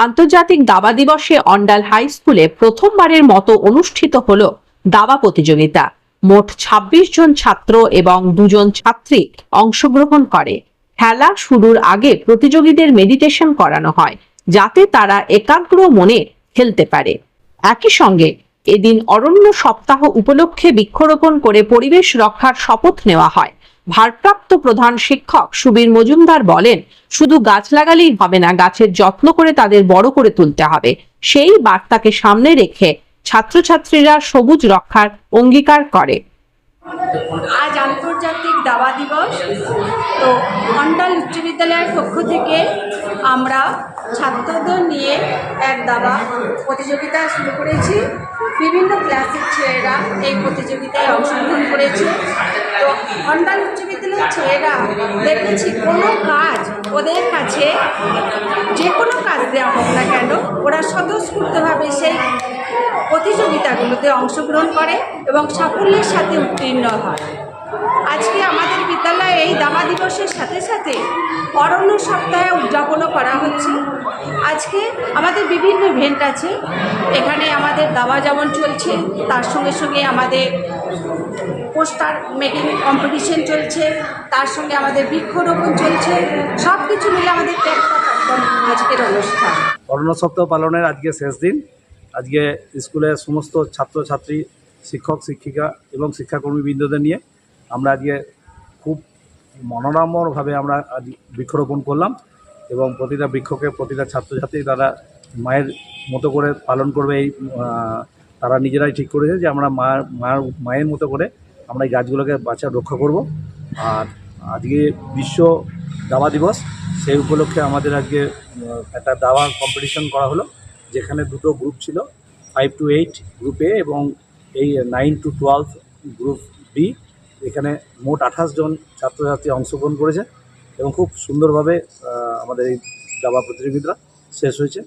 আন্তর্জাতিক দাবা দিবসে অন্ডাল হাই স্কুলে প্রথমবারের মতো অনুষ্ঠিত হলো দাবা প্রতিযোগিতা। মোট ২৬ জন ছাত্র এবং ২ জন ছাত্রী অংশগ্রহণ করে। খেলা শুরুর আগে প্রতিযোগীদের মেডিটেশন করানো হয়, যাতে তারা একাগ্র মনে খেলতে পারে। একই সঙ্গে এদিন অরণ্য সপ্তাহ উপলক্ষে বৃক্ষরোপণ করে পরিবেশ রক্ষার শপথ নেওয়া হয়। ভারপ্রাপ্ত প্রধান শিক্ষক সুবীর মজুমদার বলেন, শুধু গাছ লাগালেই হবে না, গাছের যত্ন করে তাদের বড় করে তুলতে হবে। সেই বার্তাকে সামনে রেখে ছাত্রছাত্রীরা সবুজ রক্ষার অঙ্গীকার করে। আজ আন্তর্জাতিক দাবা দিবস। তো অন্ডাল উচ্চ বিদ্যালয়ের পক্ষ থেকে আমরা ছাত্রদের নিয়ে এক দাবা প্রতিযোগিতা শুরু করেছি। বিভিন্ন ক্লাসের ছেলেরা এই প্রতিযোগিতায় অংশগ্রহণ করেছে। তো অন্ডাল উচ্চ বিদ্যালয়ের ছেলেরা দেখেছি কোনো কাজ ওদের কাছে, যে কোনো কাজ দেওয়া হোক না কেন, ওরা স্বতঃস্ফূর্তভাবে সেই প্রতিযোগিতাগুলোতে অংশগ্রহণ করে এবং সাফল্যের সাথে উত্তীর্ণ হয়। আজকে আমাদের বিদ্যালয়ে এই দাবা দিবসের সাথে সাথে অরণ্য সপ্তাহে উদযাপনও করা হচ্ছে। আজকে আমাদের বিভিন্ন ইভেন্ট আছে। এখানে আমাদের দাবা যেমন চলছে, তার সঙ্গে সঙ্গে আমাদের পোস্টার মেকিং কম্পিটিশন চলছে, তার সঙ্গে আমাদের বৃক্ষরোপণ চলছে। সব কিছু মিলে আমাদের আজকের অনুষ্ঠান। অরণ্য সপ্তাহ পালনের আজকে শেষ দিন। আজকে স্কুলের সমস্ত ছাত্রছাত্রী, শিক্ষক শিক্ষিকা এবং শিক্ষাকর্মীবৃন্দদের নিয়ে আমরা আজকে খুব মনোরমভাবে আমরা আজ বৃক্ষরোপণ করলাম এবং প্রতিটা বৃক্ষকে প্রতিটা ছাত্রছাত্রী তারা মায়ের মতো করে পালন করবে। এই তারা নিজেরাই ঠিক করেছে যে আমরা মায়ের মতো করে আমরা এই গাছগুলোকে রক্ষা করব। আর আজকে বিশ্ব দাবা দিবস, সেই উপলক্ষে আমাদের আজকে একটা দাবা কম্পিটিশন করা হলো, যেখানে দুটো গ্রুপ ছিল, 5 to 8 গ্রুপ এ এবং এই 9 to 12 গ্রুপ বি। এখানে মোট 28 জন ছাত্রছাত্রী অংশগ্রহণ করেছে এবং খুব সুন্দরভাবে আমাদের এই দাবা প্রতিযোগিতা শেষ হয়েছে।